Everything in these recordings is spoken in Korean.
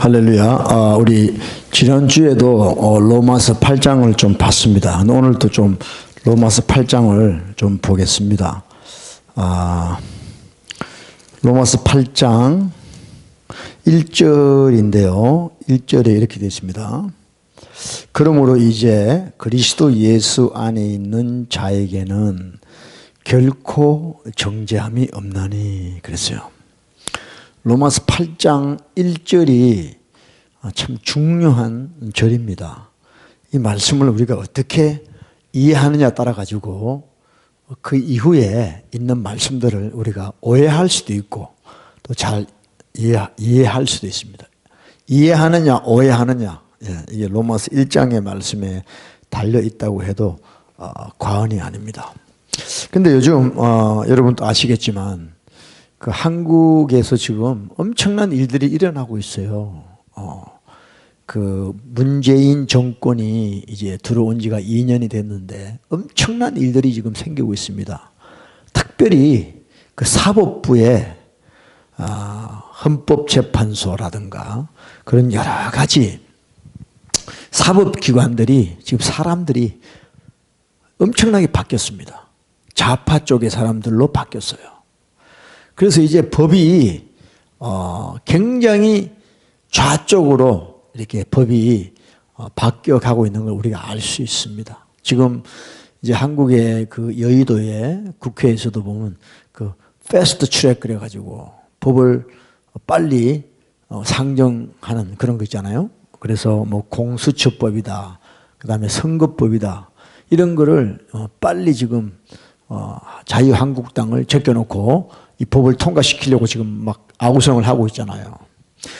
할렐루야. 우리 지난주에도 로마서 8장을 좀 봤습니다. 오늘도 좀 로마서 8장을 좀 보겠습니다. 로마서 8장 1절인데요. 1절에 이렇게 되어 있습니다. 그러므로 이제 그리스도 예수 안에 있는 자에게는 결코 정죄함이 없나니 그랬어요. 로마서 8장 1절이 참 중요한 절입니다. 이 말씀을 우리가 어떻게 이해하느냐에 따라 가지고 그 이후에 있는 말씀들을 우리가 오해할 수도 있고 또 잘 이해할 수도 있습니다. 이해하느냐 오해하느냐, 이게 로마서 1장의 말씀에 달려 있다고 해도 과언이 아닙니다. 근데 요즘 여러분도 아시겠지만 그 한국에서 지금 엄청난 일들이 일어나고 있어요. 그 문재인 정권이 이제 들어온 지가 2년이 됐는데 엄청난 일들이 지금 생기고 있습니다. 특별히 그 사법부에 헌법재판소라든가 그런 여러 가지 사법기관들이 지금 사람들이 엄청나게 바뀌었습니다. 좌파 쪽의 사람들로 바뀌었어요. 그래서 이제 법이 굉장히 좌쪽으로 이렇게 법이 바뀌어가고 있는 걸 우리가 알 수 있습니다. 지금 이제 한국의 그 여의도의 국회에서도 보면 그 패스트 트랙 그래가지고 법을 빨리 상정하는 그런 거 있잖아요. 그래서 뭐 공수처법이다, 그 다음에 선거법이다 이런 거를 빨리 지금 자유한국당을 제껴놓고 이 법을 통과시키려고 지금 막 아우성을 하고 있잖아요.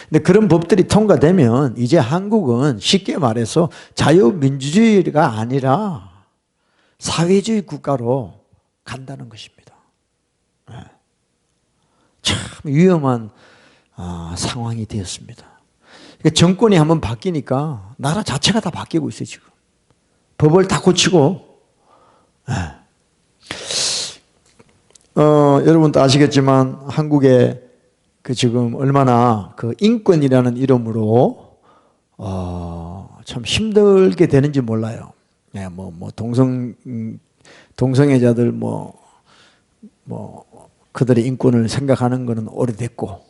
근데 그런 법들이 통과되면 이제 한국은 쉽게 말해서 자유민주주의가 아니라 사회주의 국가로 간다는 것입니다. 참 위험한 상황이 되었습니다. 그러니까 정권이 한번 바뀌니까 나라 자체가 다 바뀌고 있어요. 지금 법을 다 고치고. 여러분도 아시겠지만 한국에 그 지금 얼마나 그 인권이라는 이름으로 참 힘들게 되는지 몰라요. 동성애자들 그들의 인권을 생각하는 것은 오래됐고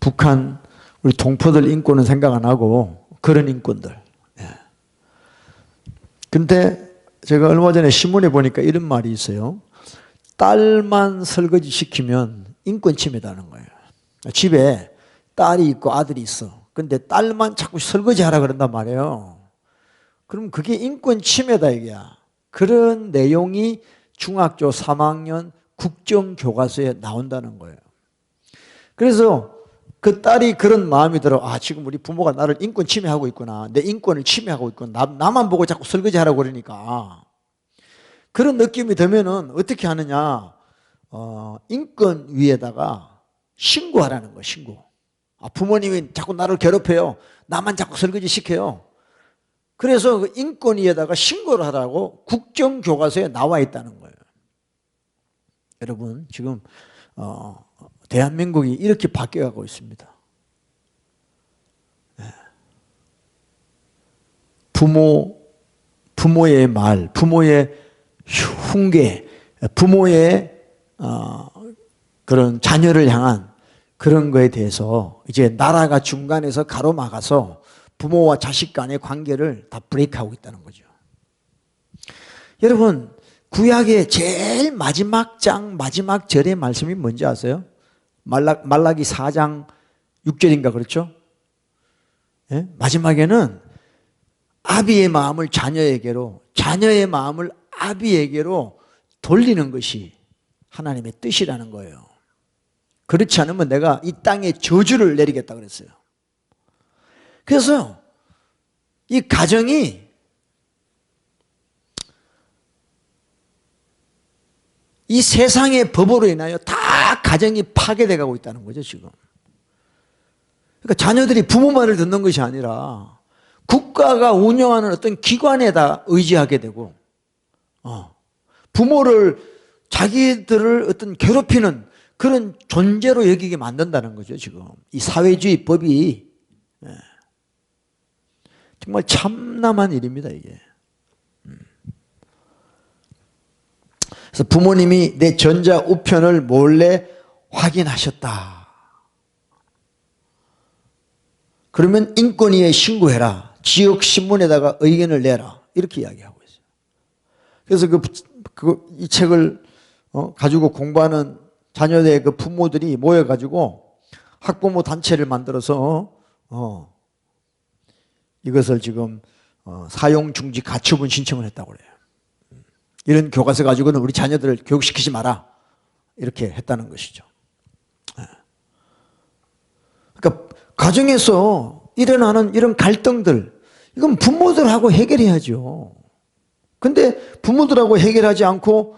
북한 우리 동포들 인권은 생각 안 하고 그런 인권들. 근데 제가 얼마 전에 신문에 보니까 이런 말이 있어요. 딸만 설거지 시키면 인권 침해다는 거예요. 집에 딸이 있고 아들이 있어. 근데 딸만 자꾸 설거지 하라 그런단 말이에요. 그럼 그게 인권 침해다 이게야. 그런 내용이 중학교 3학년 국정교과서에 나온다는 거예요. 그래서 그 딸이 그런 마음이 들어. 지금 우리 부모가 나를 인권 침해하고 있구나. 내 인권을 침해하고 있구나. 나만 보고 자꾸 설거지 하라고 그러니까. 그런 느낌이 들면은 어떻게 하느냐? 인권위에다가 신고하라는 거예요. 신고. 부모님이 자꾸 나를 괴롭혀요. 나만 자꾸 설거지 시켜요. 그래서 그 인권위에다가 신고를 하라고 국정교과서에 나와 있다는 거예요. 여러분 지금 대한민국이 이렇게 바뀌어가고 있습니다. 부모의 말, 부모의 훈계, 부모의 그런 자녀를 향한 그런 거에 대해서 이제 나라가 중간에서 가로막아서 부모와 자식 간의 관계를 다 브레이크하고 있다는 거죠. 여러분 구약의 제일 마지막 장 마지막 절의 말씀이 뭔지 아세요? 말라기 4장 6절인가 그렇죠? 마지막에는 아비의 마음을 자녀에게로 자녀의 마음을 아비에게로 돌리는 것이 하나님의 뜻이라는 거예요. 그렇지 않으면 내가 이 땅에 저주를 내리겠다 그랬어요. 그래서 이 가정이 이 세상의 법으로 인하여 다 가정이 파괴돼 가고 있다는 거죠 지금. 그러니까 자녀들이 부모 말을 듣는 것이 아니라 국가가 운영하는 어떤 기관에다 의지하게 되고 부모를 자기들을 어떤 괴롭히는 그런 존재로 여기게 만든다는 거죠 지금. 이 사회주의 법이 정말 참남한 일입니다, 이게. 그래서 부모님이 내 전자 우편을 몰래 확인하셨다. 그러면 인권위에 신고해라. 지역 신문에다가 의견을 내라. 이렇게 이야기하고 있어요. 그래서 이 책을 가지고 공부하는 자녀의 그 부모들이 모여가지고 학부모 단체를 만들어서 이것을 지금 사용 중지 가처분 신청을 했다고 그래요. 이런 교과서 가지고는 우리 자녀들을 교육시키지 마라. 이렇게 했다는 것이죠. 그러니까 가정에서 일어나는 이런 갈등들, 이건 부모들하고 해결해야죠. 근데 부모들하고 해결하지 않고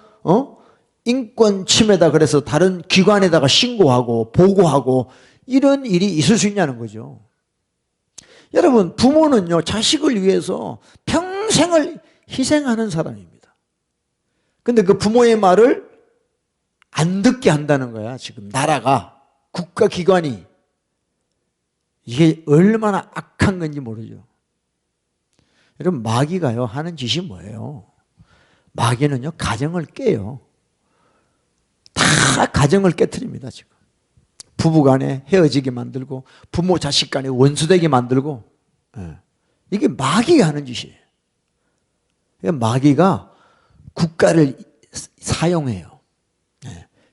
인권 침해다 그래서 다른 기관에다가 신고하고 보고하고 이런 일이 있을 수 있냐는 거죠. 여러분, 부모는요, 자식을 위해서 평생을 희생하는 사람입니다. 근데 그 부모의 말을 안 듣게 한다는 거야. 지금 나라가, 국가기관이. 이게 얼마나 악한 건지 모르죠. 여러분, 마귀가요 하는 짓이 뭐예요? 마귀는요 가정을 깨요. 다 가정을 깨트립니다. 지금 부부간에 헤어지게 만들고 부모 자식 간에 원수되게 만들고. 이게 마귀가 하는 짓이에요. 마귀가 국가를 사용해요.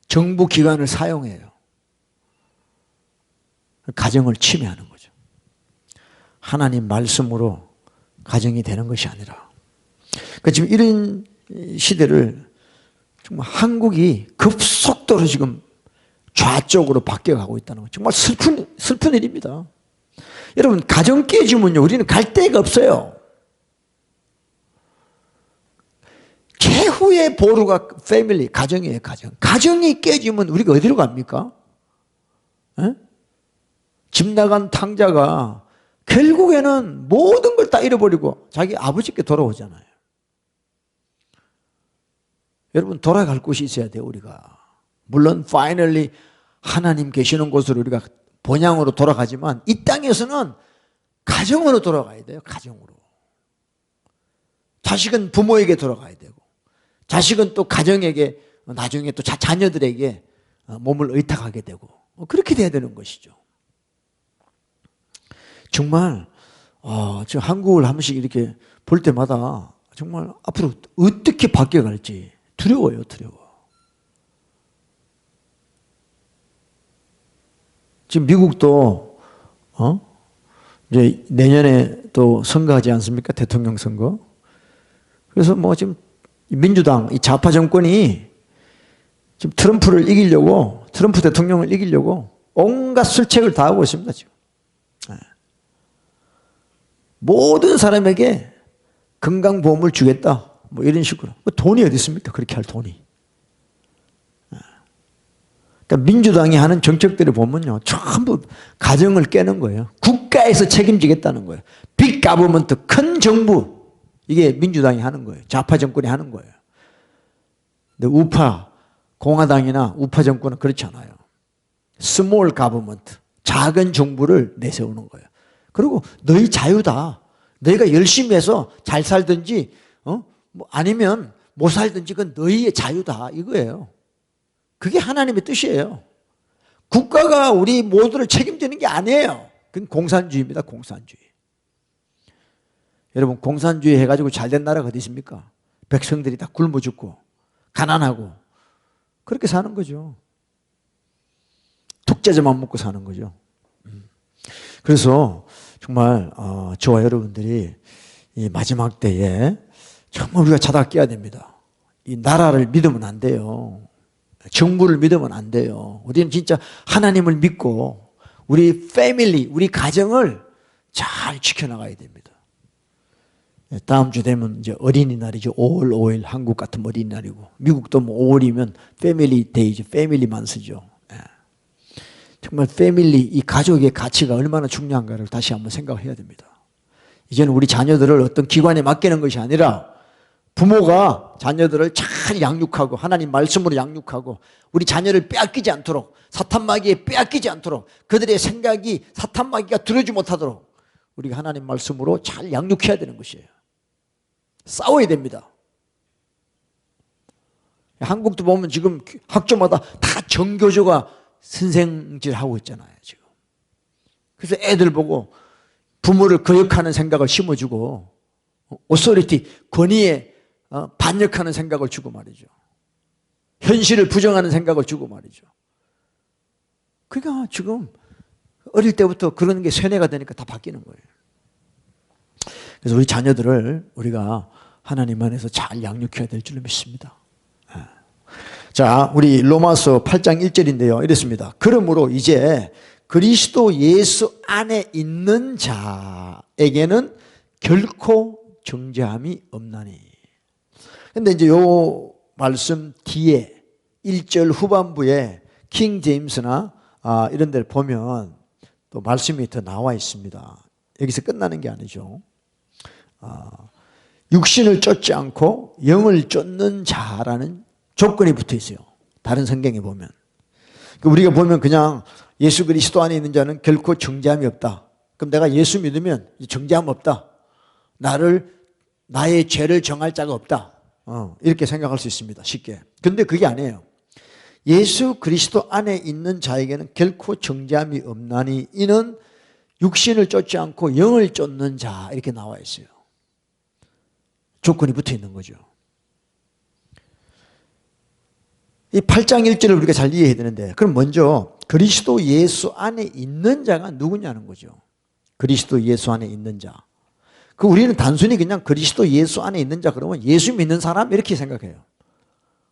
정부 기관을 사용해요. 가정을 침해하는 거죠. 하나님 말씀으로 가정이 되는 것이 아니라. 그러니까 지금 이런 시대를 정말 한국이 급속도로 지금 좌쪽으로 바뀌어가고 있다는 거 정말 슬픈 일입니다. 여러분, 가정 깨지면요 우리는 갈 데가 없어요. 최후의 보루가 패밀리, 가정이에요. 가정이 깨지면 우리가 어디로 갑니까? 집 나간 탕자가 결국에는 모든 걸 다 잃어버리고 자기 아버지께 돌아오잖아요. 여러분, 돌아갈 곳이 있어야 돼요, 우리가. 물론 finally 하나님 계시는 곳으로 우리가 본향으로 돌아가지만 이 땅에서는 가정으로 돌아가야 돼요. 가정으로. 자식은 부모에게 돌아가야 되고 자식은 또 가정에게, 나중에 또 자녀들에게 몸을 의탁하게 되고 그렇게 돼야 되는 것이죠. 정말 지금 한국을 한 번씩 이렇게 볼 때마다 정말 앞으로 어떻게 바뀌어갈지 두려워요. 지금 미국도 이제 내년에 또 선거하지 않습니까? 대통령 선거. 그래서 뭐 지금 민주당, 이 좌파 정권이 지금 트럼프 대통령을 이기려고 온갖 술책을 다 하고 있습니다, 지금. 모든 사람에게 건강보험을 주겠다. 뭐 이런 식으로. 돈이 어디 있습니까? 그렇게 할 돈이. 그러니까 민주당이 하는 정책들을 보면요, 전부 가정을 깨는 거예요. 국가에서 책임지겠다는 거예요. 빅 가버먼트, 큰 정부. 이게 민주당이 하는 거예요. 좌파 정권이 하는 거예요. 근데 우파, 공화당이나 우파 정권은 그렇지 않아요. 스몰 가버먼트, 작은 정부를 내세우는 거예요. 그리고 너희 자유다. 너희가 열심히 해서 잘 살든지 뭐 아니면 못 살든지 그건 너희의 자유다. 이거예요. 그게 하나님의 뜻이에요. 국가가 우리 모두를 책임지는 게 아니에요. 그건 공산주의입니다. 공산주의. 여러분, 공산주의 해가지고 잘된 나라가 어디 있습니까? 백성들이 다 굶어 죽고 가난하고 그렇게 사는 거죠. 독재자만 먹고 사는 거죠. 그래서 정말 저와 여러분들이 이 마지막 때에 정말 우리가 자다 깨야 됩니다. 이 나라를 믿으면 안 돼요. 정부를 믿으면 안 돼요. 우리는 진짜 하나님을 믿고 우리 패밀리, 우리 가정을 잘 지켜나가야 됩니다. 다음 주 되면 이제 어린이날이죠. 5월 5일 한국 같은 어린이날이고 미국도 뭐 5월이면 패밀리 데이죠. 패밀리만 쓰죠. 정말 패밀리, 이 가족의 가치가 얼마나 중요한가를 다시 한번 생각해야 됩니다. 이제는 우리 자녀들을 어떤 기관에 맡기는 것이 아니라 부모가 자녀들을 잘 양육하고 하나님 말씀으로 양육하고 우리 자녀를 빼앗기지 않도록 사탄마귀에 빼앗기지 않도록 그들의 생각이 사탄마귀가 들어오지 못하도록 우리가 하나님 말씀으로 잘 양육해야 되는 것이에요. 싸워야 됩니다. 한국도 보면 지금 학교마다 다 정교조가 선생질하고 있잖아요, 지금. 그래서 애들 보고 부모를 거역하는 생각을 심어주고 오소리티, 권위에 반역하는 생각을 주고 말이죠. 현실을 부정하는 생각을 주고 말이죠. 그러니까 지금 어릴 때부터 그런 게 세뇌가 되니까 다 바뀌는 거예요. 그래서 우리 자녀들을 우리가 하나님 안에서 잘 양육해야 될 줄로 믿습니다. 자, 우리 로마서 8장 1절인데요. 이랬습니다. 그러므로 이제 그리스도 예수 안에 있는 자에게는 결코 정죄함이 없나니. 근데 이제 요 말씀 뒤에 1절 후반부에 킹 제임스나 이런 데를 보면 또 말씀이 더 나와 있습니다. 여기서 끝나는 게 아니죠. 육신을 쫓지 않고 영을 쫓는 자라는 조건이 붙어 있어요. 다른 성경에 보면. 우리가 보면 그냥 예수 그리스도 안에 있는 자는 결코 정죄함이 없다. 그럼 내가 예수 믿으면 정죄함 없다. 나의 죄를 정할 자가 없다. 이렇게 생각할 수 있습니다. 쉽게. 근데 그게 아니에요. 예수 그리스도 안에 있는 자에게는 결코 정죄함이 없나니 이는 육신을 쫓지 않고 영을 쫓는 자 이렇게 나와 있어요. 조건이 붙어 있는 거죠. 이 8장 1절을 우리가 잘 이해해야 되는데 그럼 먼저 그리스도 예수 안에 있는 자가 누구냐는 거죠. 그리스도 예수 안에 있는 자. 우리는 단순히 그냥 그리스도 예수 안에 있는 자 그러면 예수 믿는 사람 이렇게 생각해요.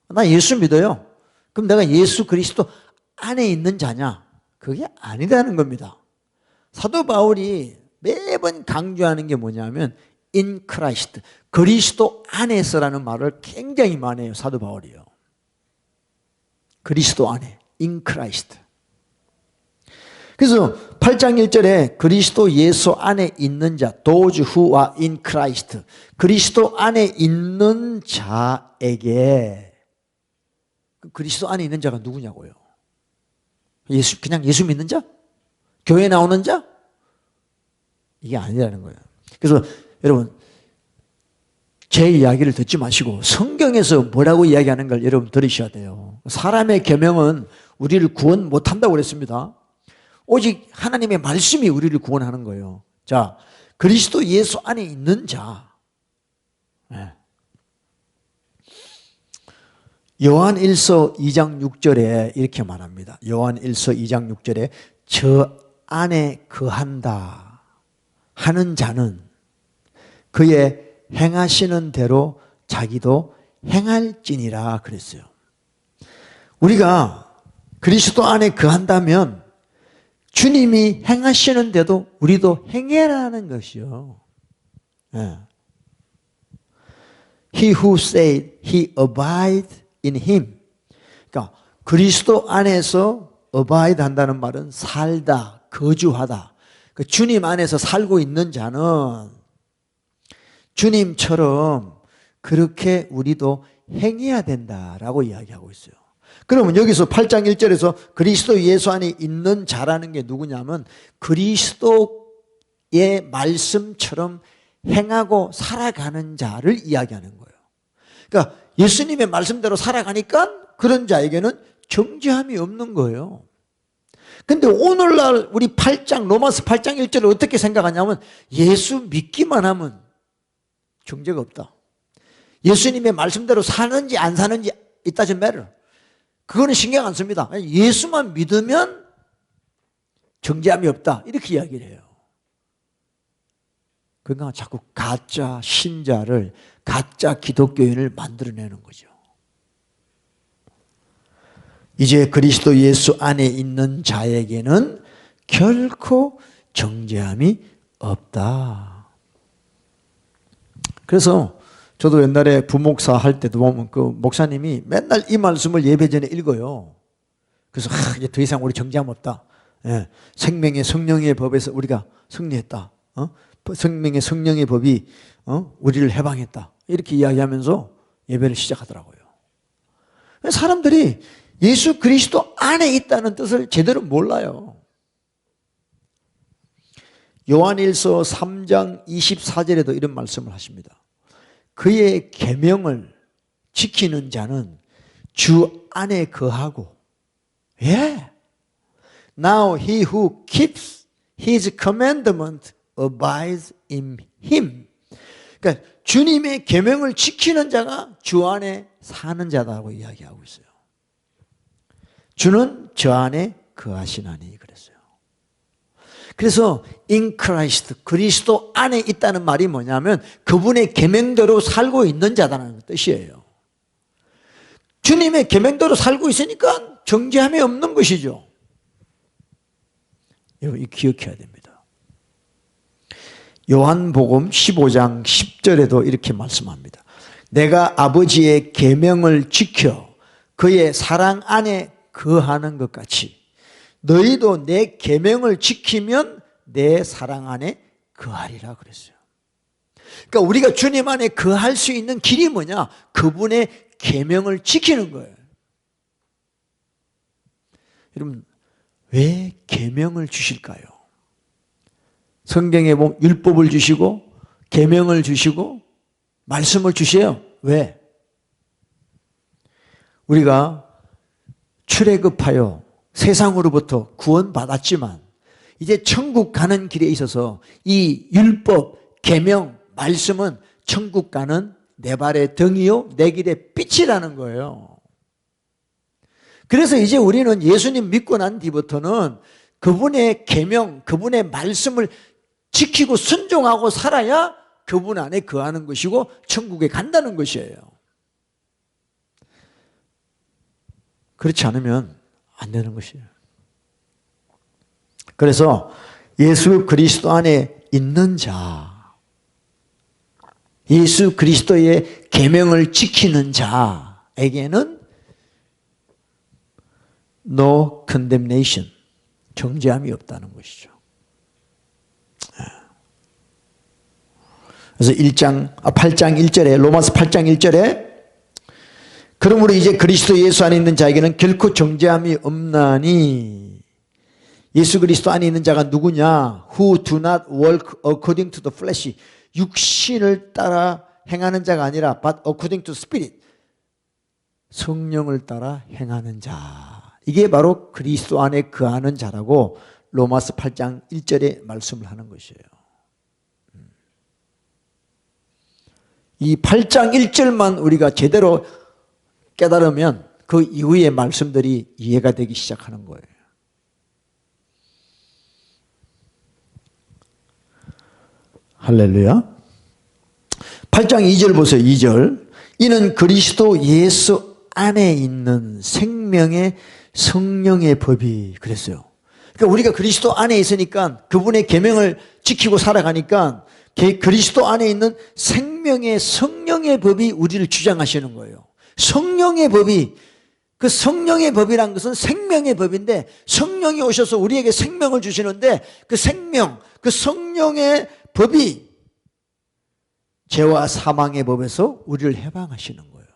나 예수 믿어요. 그럼 내가 예수 그리스도 안에 있는 자냐? 그게 아니라는 겁니다. 사도 바울이 매번 강조하는 게 뭐냐면 in Christ, 그리스도 안에서라는 말을 굉장히 많이 해요. 사도 바울이요. 그리스도 안에, in Christ. 그래서 8장 1절에 그리스도 예수 안에 있는 자, those who are in Christ, 그리스도 안에 있는 자에게, 그리스도 안에 있는 자가 누구냐고요? 그냥 예수 믿는 자? 교회 나오는 자? 이게 아니라는 거예요. 그래서 여러분, 제 이야기를 듣지 마시고 성경에서 뭐라고 이야기하는 걸 여러분 들으셔야 돼요. 사람의 계명은 우리를 구원 못한다고 그랬습니다. 오직 하나님의 말씀이 우리를 구원하는 거예요. 자, 그리스도 예수 안에 있는 자. 요한 1서 2장 6절에 이렇게 말합니다. 요한 1서 2장 6절에 저 안에 거한다 하는 자는 그의 행하시는 대로 자기도 행할지니라 그랬어요. 우리가 그리스도 안에 거한다면 주님이 행하시는데도 우리도 행해라는 것이요. He who said he abide in him. 그러니까 그리스도 안에서 abide 한다는 말은 살다, 거주하다. 그 주님 안에서 살고 있는 자는 주님처럼 그렇게 우리도 행해야 된다라고 이야기하고 있어요. 그러면 여기서 8장 1절에서 그리스도 예수 안에 있는 자라는 게 누구냐면 그리스도의 말씀처럼 행하고 살아가는 자를 이야기하는 거예요. 그러니까 예수님의 말씀대로 살아가니까 그런 자에게는 정죄함이 없는 거예요. 근데 오늘날 우리 로마서 8장 1절을 어떻게 생각하냐면 예수 믿기만 하면 정죄가 없다. 예수님의 말씀대로 사는지 안 사는지 it doesn't matter. 그거는 신경 안 씁니다. 예수만 믿으면 정죄함이 없다. 이렇게 이야기를 해요. 그러니까 자꾸 가짜 신자를, 가짜 기독교인을 만들어내는 거죠. 이제 그리스도 예수 안에 있는 자에게는 결코 정죄함이 없다. 그래서 저도 옛날에 부목사 할 때도 보면 그 목사님이 맨날 이 말씀을 예배 전에 읽어요. 그래서 이제 더 이상 우리 정죄함 없다. 생명의 성령의 법에서 우리가 승리했다. 생명의 성령의 법이 우리를 해방했다. 이렇게 이야기하면서 예배를 시작하더라고요. 사람들이 예수 그리스도 안에 있다는 뜻을 제대로 몰라요. 요한일서 3장 24절에도 이런 말씀을 하십니다. 그의 계명을 지키는 자는 주 안에 거하고, Now he who keeps his commandment abides in him. 그러니까 주님의 계명을 지키는 자가 주 안에 사는 자다고 이야기하고 있어요. 주는 저 안에 거하시나니 그랬어요. 그래서 in Christ, 그리스도 안에 있다는 말이 뭐냐면 그분의 계명대로 살고 있는 자다는 뜻이에요. 주님의 계명대로 살고 있으니까 정죄함이 없는 것이죠. 여러분 기억해야 됩니다. 요한복음 15장 10절에도 이렇게 말씀합니다. 내가 아버지의 계명을 지켜 그의 사랑 안에 거하는 것 같이 너희도 내 계명을 지키면 내 사랑 안에 거하리라 그랬어요. 그러니까 우리가 주님 안에 거할 수 있는 길이 뭐냐? 그분의 계명을 지키는 거예요. 여러분 왜 계명을 주실까요? 성경에 보면 율법을 주시고 계명을 주시고 말씀을 주세요. 왜? 우리가 출애굽하여 세상으로부터 구원받았지만 이제 천국 가는 길에 있어서 이 율법, 계명, 말씀은 천국 가는 내 발의 등이요 내 길의 빛이라는 거예요. 그래서 이제 우리는 예수님 믿고 난 뒤부터는 그분의 계명, 그분의 말씀을 지키고 순종하고 살아야 그분 안에 거하는 것이고 천국에 간다는 것이에요. 그렇지 않으면 안 되는 것이에요. 그래서 예수 그리스도 안에 있는 자, 예수 그리스도의 계명을 지키는 자에게는 no condemnation, 정죄함이 없다는 것이죠. 그래서 8장 1절에 로마서 8장 1절에 그러므로 이제 그리스도 예수 안에 있는 자에게는 결코 정죄함이 없나니 예수 그리스도 안에 있는 자가 누구냐? Who do not walk according to the flesh. 육신을 따라 행하는 자가 아니라 but according to spirit. 성령을 따라 행하는 자. 이게 바로 그리스도 안에 거하는 자라고 로마서 8장 1절에 말씀을 하는 것이에요. 이 8장 1절만 우리가 제대로 깨달으면 그 이후의 말씀들이 이해가 되기 시작하는 거예요. 할렐루야. 8장 2절 보세요. 2절. 이는 그리스도 예수 안에 있는 생명의 성령의 법이 그랬어요. 그러니까 우리가 그리스도 안에 있으니까 그분의 계명을 지키고 살아가니까 그리스도 안에 있는 생명의 성령의 법이 우리를 주장하시는 거예요. 성령의 법이, 그 성령의 법이란 것은 생명의 법인데 성령이 오셔서 우리에게 생명을 주시는데 그 생명, 그 성령의 법이 죄와 사망의 법에서 우리를 해방하시는 거예요.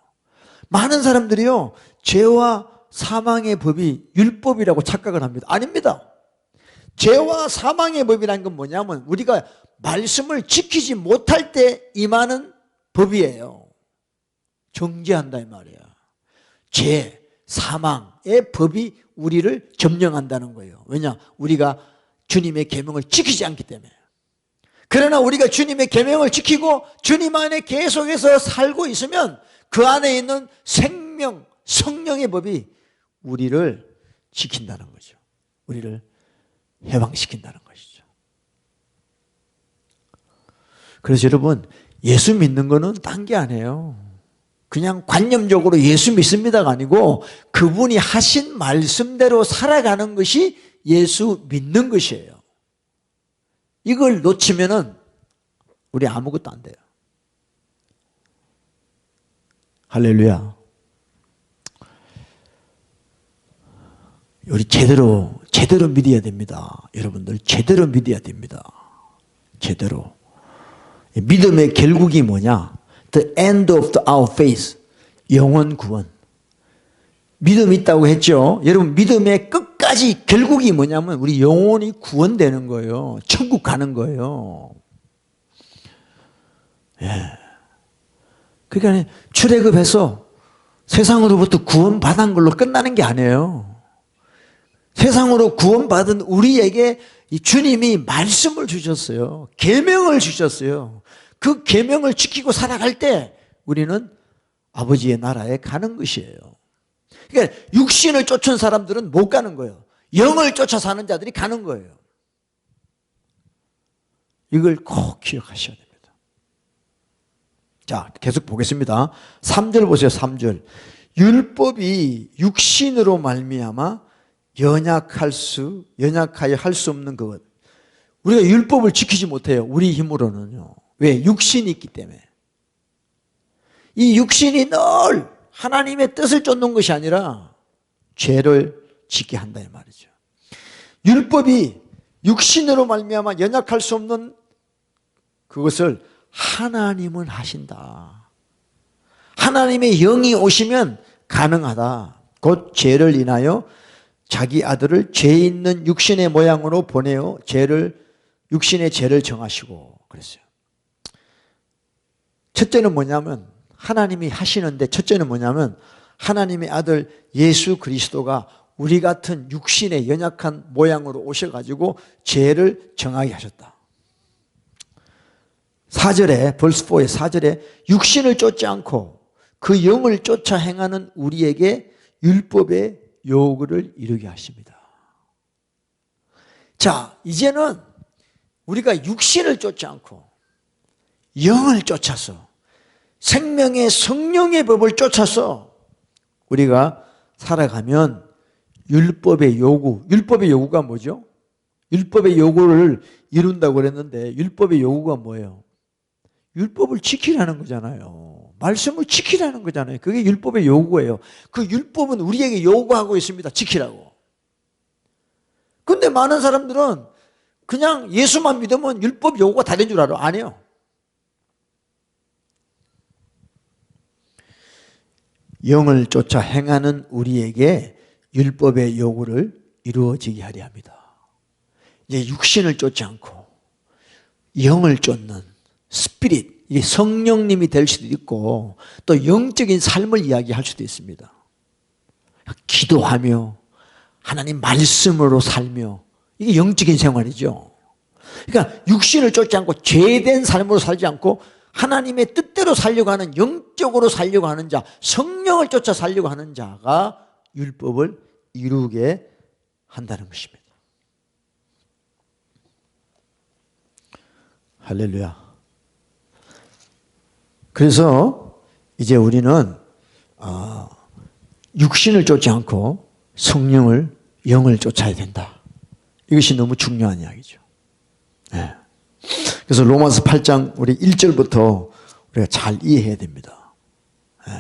많은 사람들이요, 죄와 사망의 법이 율법이라고 착각을 합니다. 아닙니다. 죄와 사망의 법이라는 건 뭐냐면 우리가 말씀을 지키지 못할 때 임하는 법이에요. 정죄한다 이 말이야. 죄, 사망의 법이 우리를 점령한다는 거예요. 왜냐? 우리가 주님의 계명을 지키지 않기 때문에. 그러나 우리가 주님의 계명을 지키고 주님 안에 계속해서 살고 있으면 그 안에 있는 생명, 성령의 법이 우리를 지킨다는 거죠. 우리를 해방시킨다는 것이죠. 그래서 여러분, 예수 믿는 거는 딴 게 아니에요. 그냥 관념적으로 예수 믿습니다가 아니고 그분이 하신 말씀대로 살아가는 것이 예수 믿는 것이에요. 이걸 놓치면은 우리 아무것도 안 돼요. 할렐루야. 우리 제대로 믿어야 됩니다. 여러분들 제대로 믿어야 됩니다. 제대로. 믿음의 결국이 뭐냐? The end of our faith. 영원 구원. 믿음이 있다고 했죠. 여러분 믿음의 끝까지 끝까지 결국이 뭐냐면 우리 영혼이 구원되는 거예요. 천국 가는 거예요. 예. 그러니까 출애굽해서 세상으로부터 구원받은 걸로 끝나는 게 아니에요. 세상으로 구원받은 우리에게 이 주님이 말씀을 주셨어요. 계명을 주셨어요. 그 계명을 지키고 살아갈 때 우리는 아버지의 나라에 가는 것이에요. 그러니까 육신을 쫓은 사람들은 못 가는 거예요. 영을 쫓아 사는 자들이 가는 거예요. 이걸 꼭 기억하셔야 됩니다. 자, 계속 보겠습니다. 3절 보세요. 3절. 율법이 육신으로 말미암아 연약하여 할 수 없는 것. 우리가 율법을 지키지 못해요. 우리 힘으로는요. 왜? 육신이 있기 때문에. 이 육신이 늘 하나님의 뜻을 쫓는 것이 아니라 죄를 짓게 한다 이 말이죠. 율법이 육신으로 말미암아 연약할 수 없는 그것을 하나님은 하신다. 하나님의 영이 오시면 가능하다. 곧 죄를 인하여 자기 아들을 죄 있는 육신의 모양으로 보내어 육신의 죄를 정하시고 그랬어요. 첫째는 뭐냐면 하나님이 하시는데 첫째는 뭐냐면 하나님의 아들 예수 그리스도가 우리 같은 육신의 연약한 모양으로 오셔가지고 죄를 정하게 하셨다. 4절에 벌스 4의 4절에 육신을 쫓지 않고 그 영을 쫓아 행하는 우리에게 율법의 요구를 이루게 하십니다. 자, 이제는 우리가 육신을 쫓지 않고 영을 쫓아서 생명의 성령의 법을 쫓아서 우리가 살아가면 율법의 요구가 뭐죠? 율법의 요구를 이룬다고 그랬는데 율법의 요구가 뭐예요? 율법을 지키라는 거잖아요. 말씀을 지키라는 거잖아요. 그게 율법의 요구예요. 그 율법은 우리에게 요구하고 있습니다. 지키라고. 근데 많은 사람들은 그냥 예수만 믿으면 율법 요구가 다 된 줄 알아. 아니에요. 영을 쫓아 행하는 우리에게 율법의 요구를 이루어지게 하려 합니다. 이제 육신을 쫓지 않고 영을 쫓는 스피릿, 이게 성령님이 될 수도 있고 또 영적인 삶을 이야기할 수도 있습니다. 기도하며 하나님 말씀으로 살며 이게 영적인 생활이죠. 그러니까 육신을 쫓지 않고 죄된 삶으로 살지 않고 하나님의 뜻대로 살려고 하는, 영적으로 살려고 하는 자, 성령을 쫓아 살려고 하는 자가 율법을 이루게 한다는 것입니다. 할렐루야. 그래서 이제 우리는 육신을 쫓지 않고 성령을, 영을 쫓아야 된다. 이것이 너무 중요한 이야기죠. 네. 그래서 로마서 8장 우리 1절부터 우리가 잘 이해해야 됩니다. 네.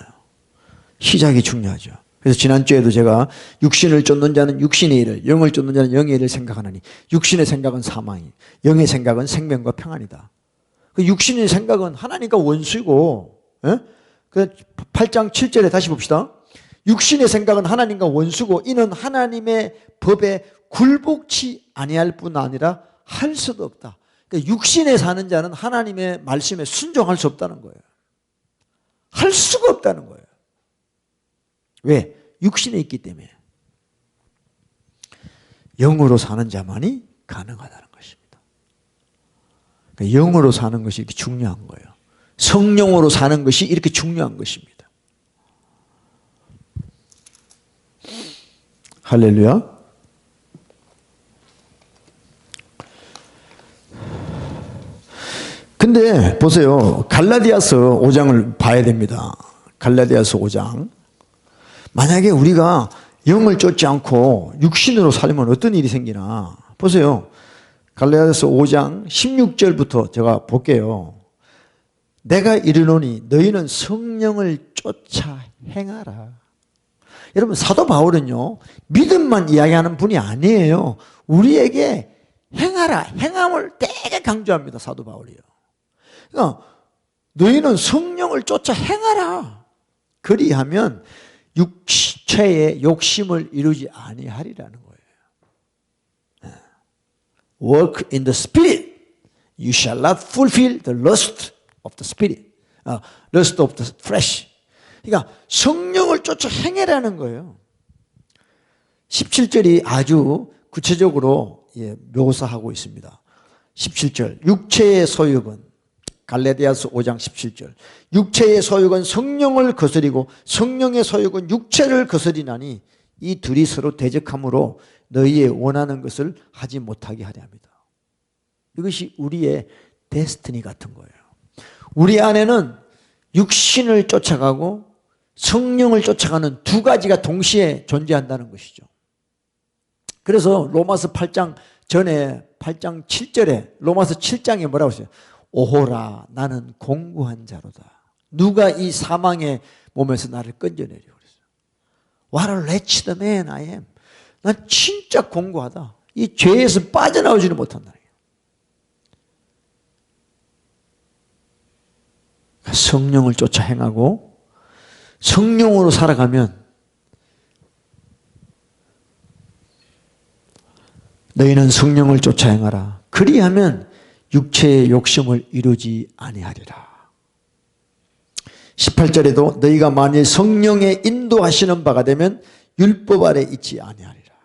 시작이 중요하죠. 그래서 지난주에도 제가 육신을 쫓는 자는 육신의 일을, 영을 쫓는 자는 영의 일을 생각하느니 육신의 생각은 사망이, 영의 생각은 생명과 평안이다. 그 육신의 생각은 하나님과 원수이고, 예? 그 8장 7절에 다시 봅시다. 육신의 생각은 하나님과 원수고 이는 하나님의 법에 굴복치 아니할 뿐 아니라 할 수도 없다. 그러니까 육신에 사는 자는 하나님의 말씀에 순종할 수 없다는 거예요. 할 수가 없다는 거예요. 왜? 육신에 있기 때문에. 영으로 사는 자만이 가능하다는 것입니다. 그러니까 영으로 사는 것이 이렇게 중요한 거예요. 성령으로 사는 것이 이렇게 중요한 것입니다. 할렐루야. 근데 보세요. 갈라디아서 5장을 봐야 됩니다. 갈라디아서 5장. 만약에 우리가 영을 쫓지 않고 육신으로 살면 어떤 일이 생기나. 보세요. 갈라디아서 5장 16절부터 제가 볼게요. 내가 이르노니 너희는 성령을 쫓아 행하라. 여러분 사도 바울은요 믿음만 이야기하는 분이 아니에요. 우리에게 행하라, 행함을 되게 강조합니다. 사도 바울이요. 그러니까 너희는 성령을 쫓아 행하라. 그리하면 육체의 욕심을 이루지 아니하리라는 거예요. work in the spirit, you shall not fulfill the lust of the spirit, lust of the flesh. 그러니까 성령을 쫓아 행해라는 거예요. 17절이 아주 구체적으로 묘사하고 있습니다. 17절, 육체의 소욕은, 갈라디아서 5장 17절, 육체의 소욕은 성령을 거스리고 성령의 소욕은 육체를 거스리나니 이 둘이 서로 대적함으로 너희의 원하는 것을 하지 못하게 하려 합니다. 이것이 우리의 데스티니 같은 거예요. 우리 안에는 육신을 쫓아가고 성령을 쫓아가는 두 가지가 동시에 존재한다는 것이죠. 그래서 로마서 8장 전에 8장 7절에 로마서 7장에 뭐라고 했어요? 오호라 나는 공고한 자로다. 누가 이 사망의 몸에서 나를 건져내려 그랬어요. What a wretched man I am. 난 진짜 공고하다. 이 죄에서 빠져나오지를 못한다. 성령을 쫓아 행하고 성령으로 살아가면 너희는 성령을 쫓아 행하라. 그리하면 육체의 욕심을 이루지 아니하리라. 18절에도 너희가 만일 성령의 인도하시는 바가 되면 율법 아래 있지 아니하리라.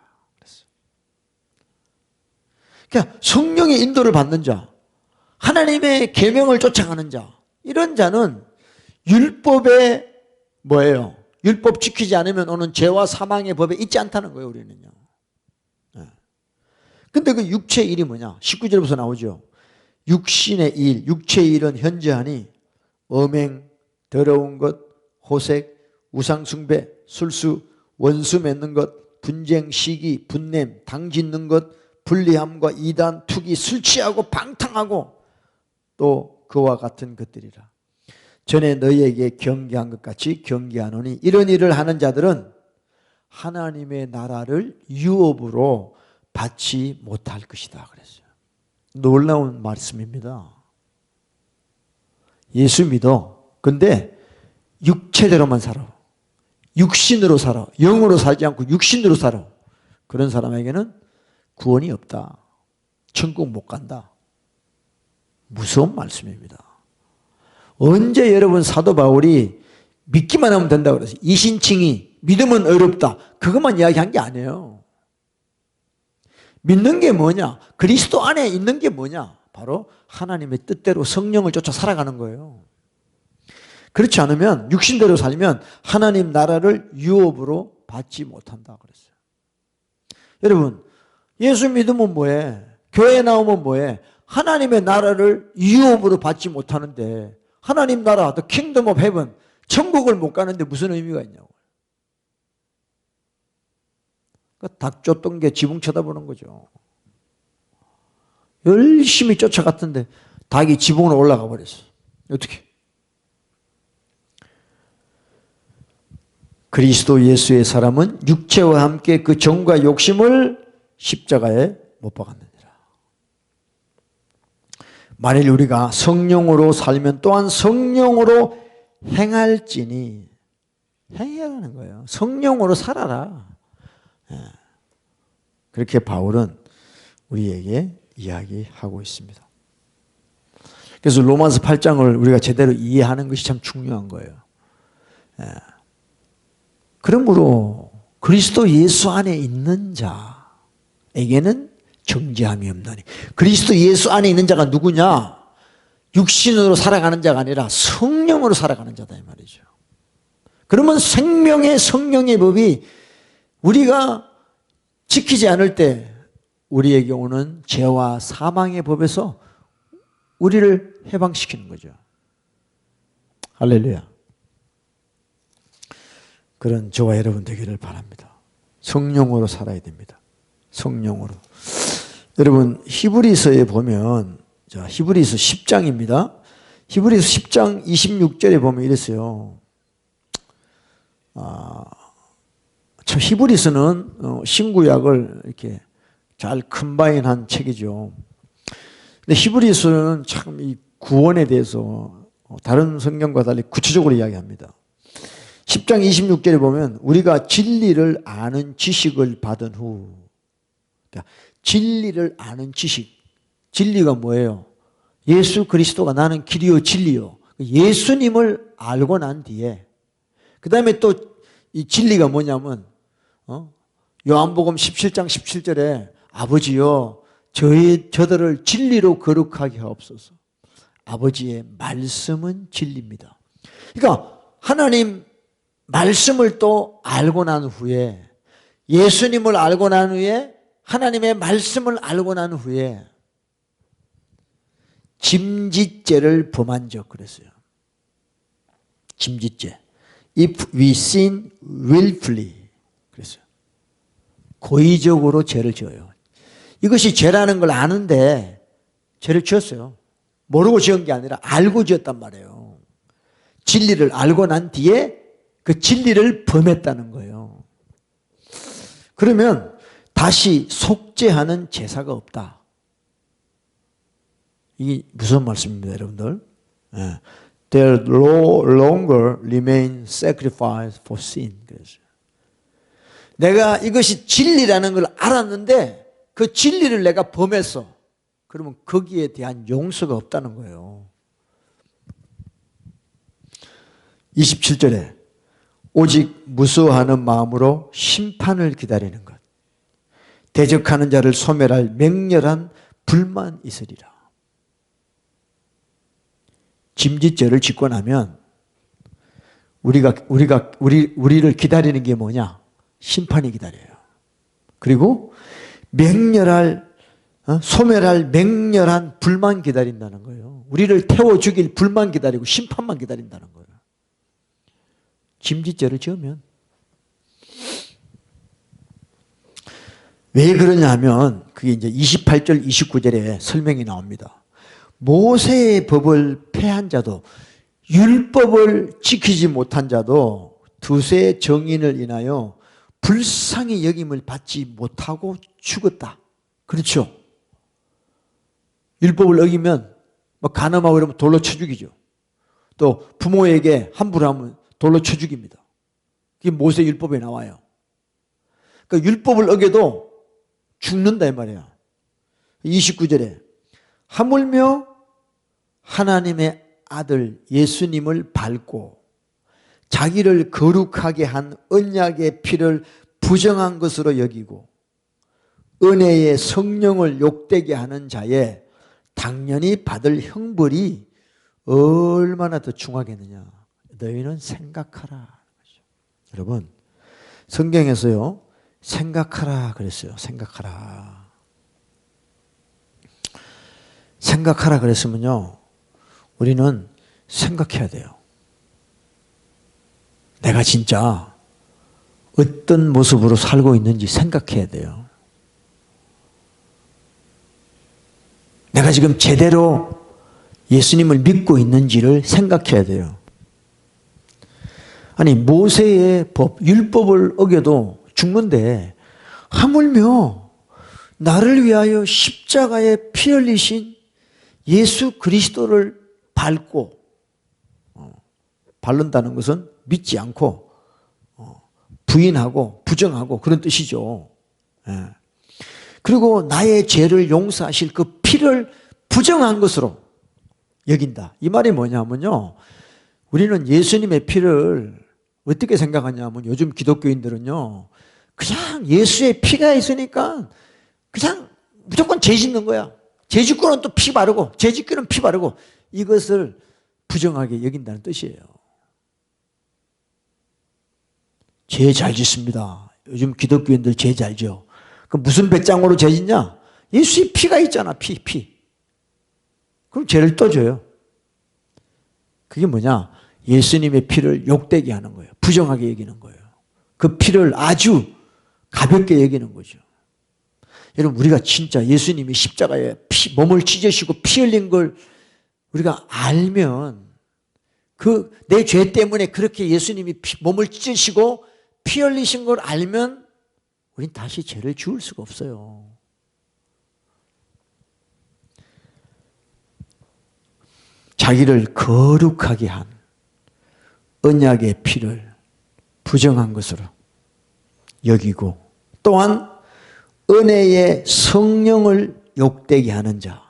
그러니까 성령의 인도를 받는 자, 하나님의 계명을 쫓아가는 자, 이런 자는 율법에 뭐예요? 율법 지키지 않으면 오는 죄와 사망의 법에 있지 않다는 거예요, 우리는요. 근데 그 육체의 일이 뭐냐? 19절부터 나오죠. 육신의 일, 육체의 일은 현저하니 음행, 더러운 것, 호색, 우상숭배, 술수, 원수 맺는 것, 분쟁, 시기, 분냄, 당 짓는 것, 불리함과 이단, 투기, 술 취하고 방탕하고 또 그와 같은 것들이라. 전에 너희에게 경계한 것 같이 경계하노니 이런 일을 하는 자들은 하나님의 나라를 유업으로 받지 못할 것이다 그랬어요. 놀라운 말씀입니다. 예수 믿어. 근데 육체대로만 살아. 육신으로 살아. 영으로 살지 않고 육신으로 살아. 그런 사람에게는 구원이 없다. 천국 못 간다. 무서운 말씀입니다. 언제 여러분 사도 바울이 믿기만 하면 된다고 그랬어요. 이신칭의, 믿음은 어렵다. 그것만 이야기한 게 아니에요. 믿는 게 뭐냐? 그리스도 안에 있는 게 뭐냐? 바로 하나님의 뜻대로 성령을 쫓아 살아가는 거예요. 그렇지 않으면 육신대로 살면 하나님 나라를 유업으로 받지 못한다 그랬어요. 여러분, 예수 믿으면 뭐해? 교회 나오면 뭐해? 하나님의 나라를 유업으로 받지 못하는데 하나님 나라, the kingdom of heaven, 천국을 못 가는데 무슨 의미가 있냐고. 닭 쫓던 게 지붕 쳐다보는 거죠. 열심히 쫓아갔던데 닭이 지붕으로 올라가 버렸어. 어떻게? 그리스도 예수의 사람은 육체와 함께 그 정과 욕심을 십자가에 못 박았느니라. 만일 우리가 성령으로 살면 또한 성령으로 행할지니, 행해라는 거예요. 성령으로 살아라. 그렇게 바울은 우리에게 이야기하고 있습니다. 그래서 로마서 8장을 우리가 제대로 이해하는 것이 참 중요한 거예요. 그러므로 그리스도 예수 안에 있는 자에게는 정죄함이 없나니. 그리스도 예수 안에 있는 자가 누구냐? 육신으로 살아가는 자가 아니라 성령으로 살아가는 자다 이 말이죠. 그러면 생명의 성령의 법이 우리가 지키지 않을 때 우리에게 오는 죄와 사망의 법에서 우리를 해방시키는 거죠. 할렐루야. 그런 저와 여러분 되기를 바랍니다. 성령으로 살아야 됩니다. 성령으로. 여러분 히브리서에 보면, 자, 히브리서 10장입니다. 히브리서 10장 26절에 보면 이랬어요. 참 히브리서는 신구약을 이렇게 잘 컴바인한 책이죠. 근데 히브리서는 참 이 구원에 대해서 다른 성경과 달리 구체적으로 이야기합니다. 10장 26절에 보면 우리가 진리를 아는 지식을 받은 후, 진리를 아는 지식. 진리가 뭐예요? 예수 그리스도가 나는 길이요 진리요. 예수님을 알고 난 뒤에 그 다음에 또 이 진리가 뭐냐면 요한복음 17장 17절에 아버지여 저들을 진리로 거룩하게 하옵소서. 아버지의 말씀은 진리입니다. 그러니까 하나님 말씀을 또 알고 난 후에 예수님을 알고 난 후에 하나님의 말씀을 알고 난 후에 짐짓죄를 범한 적 그랬어요. 짐짓죄. If we sin willfully 그랬어요. 고의적으로 죄를 지어요. 이것이 죄라는 걸 아는데 죄를 지었어요. 모르고 지은 게 아니라 알고 지었단 말이에요. 진리를 알고 난 뒤에 그 진리를 범했다는 거예요. 그러면 다시 속죄하는 제사가 없다. 이게 무슨 말씀입니다, 여러분들? There no longer remain sacrifice for sin. 그랬어요. 내가 이것이 진리라는 걸 알았는데 그 진리를 내가 범했어. 그러면 거기에 대한 용서가 없다는 거예요. 27절에 오직 무수하는 마음으로 심판을 기다리는 것. 대적하는 자를 소멸할 맹렬한 불만 있으리라. 짐짓죄를 짓고 나면 우리를 기다리는 게 뭐냐? 심판이 기다려요. 그리고 소멸할 맹렬한 불만 기다린다는 거예요. 우리를 태워 죽일 불만 기다리고 심판만 기다린다는 거예요. 짐짓죄를 지으면. 왜 그러냐 하면 그게 이제 28절 29절에 설명이 나옵니다. 모세의 법을 폐한 자도 율법을 지키지 못한 자도 두세 정인을 인하여 불쌍히 여김을 받지 못하고 죽었다. 그렇죠? 율법을 어기면 간음하고 이러면 돌로 쳐 죽이죠. 또 부모에게 함부로 하면 돌로 쳐 죽입니다. 그게 모세 율법에 나와요. 그러니까 율법을 어겨도 죽는다 이 말이야. 29절에 하물며 하나님의 아들 예수님을 밟고 자기를 거룩하게 한 언약의 피를 부정한 것으로 여기고 은혜의 성령을 욕되게 하는 자에 당연히 받을 형벌이 얼마나 더 중하겠느냐. 너희는 생각하라. 여러분 성경에서요 생각하라 그랬어요. 생각하라. 생각하라 그랬으면요 우리는 생각해야 돼요. 내가 진짜 어떤 모습으로 살고 있는지 생각해야 돼요. 내가 지금 제대로 예수님을 믿고 있는지를 생각해야 돼요. 아니 모세의 법, 율법을 어겨도 죽는데 하물며 나를 위하여 십자가에 피 흘리신 예수 그리스도를 밟고 밟는다는 것은 믿지 않고 부인하고 부정하고 그런 뜻이죠. 그리고 나의 죄를 용서하실 그 피를 부정한 것으로 여긴다. 이 말이 뭐냐면요. 우리는 예수님의 피를 어떻게 생각하냐면 요즘 기독교인들은요. 그냥 예수의 피가 있으니까 그냥 무조건 죄 짓는 거야. 죄 짓고는 또 피 바르고 죄 짓고는 피 바르고 이것을 부정하게 여긴다는 뜻이에요. 죄 잘 짓습니다. 요즘 기독교인들 죄 잘 지어. 그 무슨 배짱으로 죄 짓냐? 예수의 피가 있잖아. 피. 그럼 죄를 또 져요. 그게 뭐냐? 예수님의 피를 욕되게 하는 거예요. 부정하게 여기는 거예요. 그 피를 아주 가볍게 여기는 거죠. 여러분 우리가 진짜 예수님이 십자가에 몸을 찢으시고 피 흘린 걸 우리가 알면 그 내 죄 때문에 그렇게 예수님이 몸을 찢으시고 피 흘리신 걸 알면 우린 다시 죄를 지을 수가 없어요. 자기를 거룩하게 한 언약의 피를 부정한 것으로 여기고 또한 은혜의 성령을 욕되게 하는 자.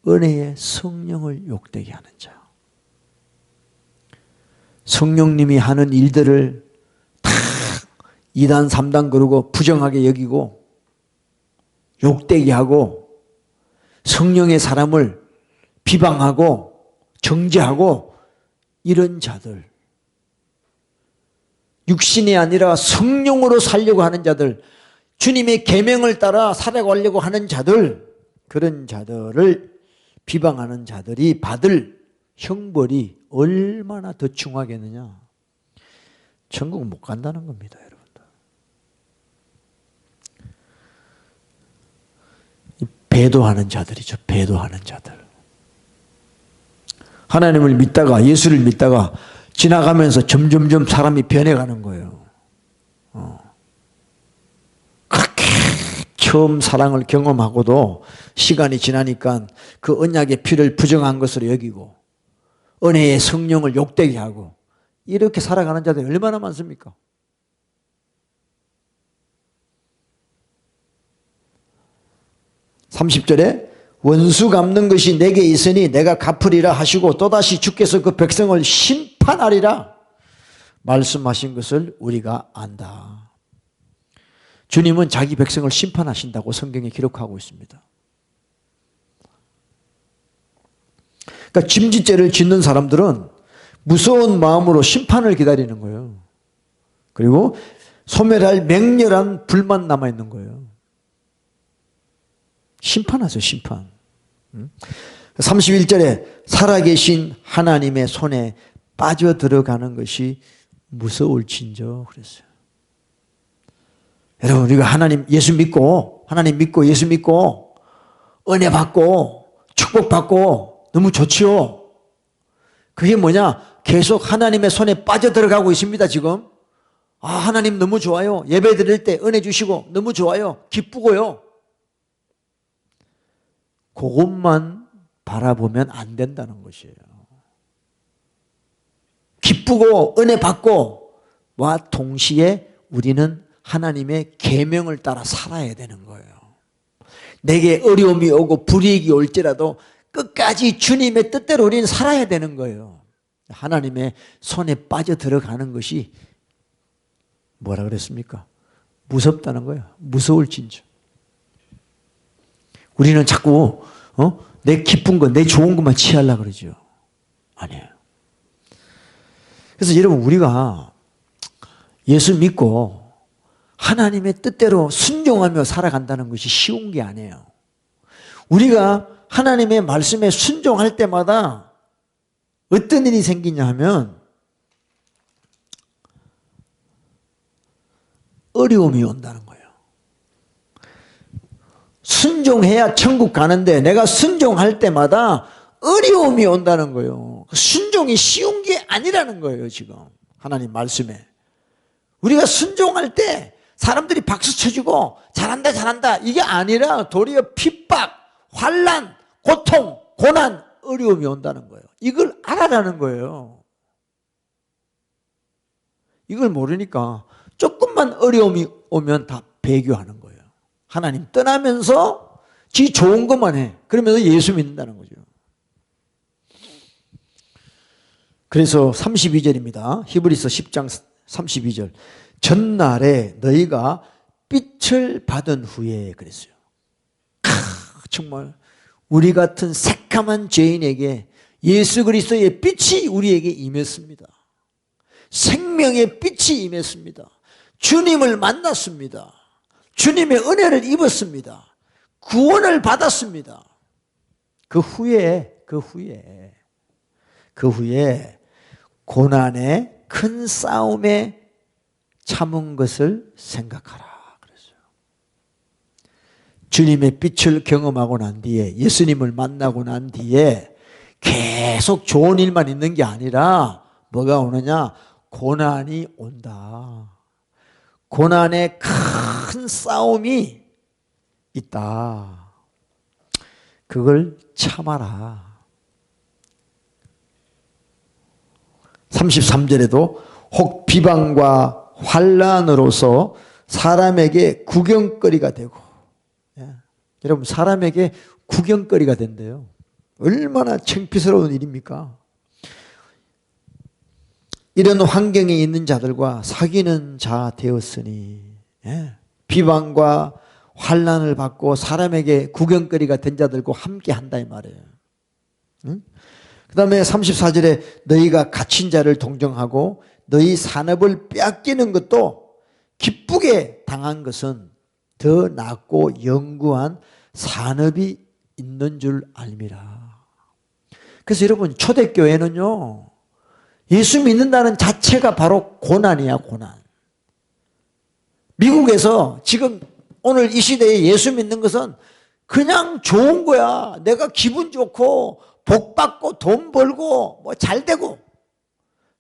은혜의 성령을 욕되게 하는 자. 성령님이 하는 일들을 다 2단 3단 그러고 부정하게 여기고 욕되게 하고 성령의 사람을 비방하고 정죄하고 이런 자들, 육신이 아니라 성령으로 살려고 하는 자들, 주님의 계명을 따라 살아가려고 하는 자들, 그런 자들을 비방하는 자들이 받을 형벌이 얼마나 더 중하겠느냐. 천국 못 간다는 겁니다, 여러분들. 배도하는 자들이죠. 배도하는 자들. 하나님을 믿다가, 예수를 믿다가 지나가면서 점점점 사람이 변해가는 거예요. 그렇게 처음 사랑을 경험하고도 시간이 지나니까 그 언약의 피를 부정한 것으로 여기고 은혜의 성령을 욕되게 하고 이렇게 살아가는 자들이 얼마나 많습니까? (30절에) 원수 갚는 것이 내게 있으니 내가 갚으리라 하시고 또다시 주께서 그 백성을 심판하리라 말씀하신 것을 우리가 안다. 주님은 자기 백성을 심판하신다고 성경에 기록하고 있습니다. 그러니까 짐짓죄를 짓는 사람들은 무서운 마음으로 심판을 기다리는 거예요. 그리고 소멸할 맹렬한 불만 남아있는 거예요. 심판하세요, 심판. 31절에 살아계신 하나님의 손에 빠져들어가는 것이 무서울진저 그랬어요. 여러분, 우리가 하나님 예수 믿고, 하나님 믿고 예수 믿고 은혜 받고 축복받고 너무 좋지요. 그게 뭐냐? 계속 하나님의 손에 빠져들어가고 있습니다, 지금. 아, 하나님 너무 좋아요. 예배 드릴 때 은혜 주시고 너무 좋아요. 기쁘고요. 그것만 바라보면 안 된다는 것이에요. 기쁘고 은혜 받고 와 동시에 우리는 하나님의 계명을 따라 살아야 되는 거예요. 내게 어려움이 오고 불이익이 올지라도 끝까지 주님의 뜻대로 우리는 살아야 되는 거예요. 하나님의 손에 빠져 들어가는 것이 뭐라 그랬습니까? 무섭다는 거예요. 무서울진저. 우리는 자꾸 내 기쁜 거, 내 좋은 것만 취하려고 그러죠. 아니에요. 그래서 여러분, 우리가 예수 믿고 하나님의 뜻대로 순종하며 살아간다는 것이 쉬운 게 아니에요. 우리가 하나님의 말씀에 순종할 때마다 어떤 일이 생기냐 하면 어려움이 온다는 거예요. 순종해야 천국 가는데 내가 순종할 때마다 어려움이 온다는 거예요. 순종이 쉬운 게 아니라는 거예요, 지금. 하나님 말씀에. 우리가 순종할 때 사람들이 박수 쳐주고 잘한다 잘한다 이게 아니라 도리어 핍박, 환난, 고통, 고난, 어려움이 온다는 거예요. 이걸 알아라는 거예요. 이걸 모르니까 조금만 어려움이 오면 다 배교하는 거예요. 하나님 떠나면서 지 좋은 것만 해. 그러면서 예수 믿는다는 거죠. 그래서 32절입니다. 히브리서 10장 32절. 전날에 너희가 빛을 받은 후에 그랬어요. 정말 우리 같은 새카만 죄인에게 예수 그리스도의 빛이 우리에게 임했습니다. 생명의 빛이 임했습니다. 주님을 만났습니다. 주님의 은혜를 입었습니다. 구원을 받았습니다. 그 후에 고난의 큰 싸움에 참은 것을 생각하라 그랬어요. 주님의 빛을 경험하고 난 뒤에, 예수님을 만나고 난 뒤에 계속 좋은 일만 있는 게 아니라 뭐가 오느냐? 고난이 온다. 고난의 큰 싸움이 있다. 그걸 참아라. 33절에도 혹 비방과 환난으로서 사람에게 구경거리가 되고. 예. 여러분, 사람에게 구경거리가 된대요. 얼마나 창피스러운 일입니까? 이런 환경에 있는 자들과 사귀는 자 되었으니, 예. 비방과 환난을 받고 사람에게 구경거리가 된 자들과 함께 한다 이 말이에요. 응? 그 다음에 34절에 너희가 갇힌 자를 동정하고 너희 산업을 빼앗기는 것도 기쁘게 당한 것은 더 낫고 영구한 산업이 있는 줄 알미라. 그래서 여러분, 초대교회는요, 예수 믿는다는 자체가 바로 고난이야, 고난. 미국에서 지금 오늘 이 시대에 예수 믿는 것은 그냥 좋은 거야. 내가 기분 좋고 복 받고 돈 벌고 뭐 잘 되고.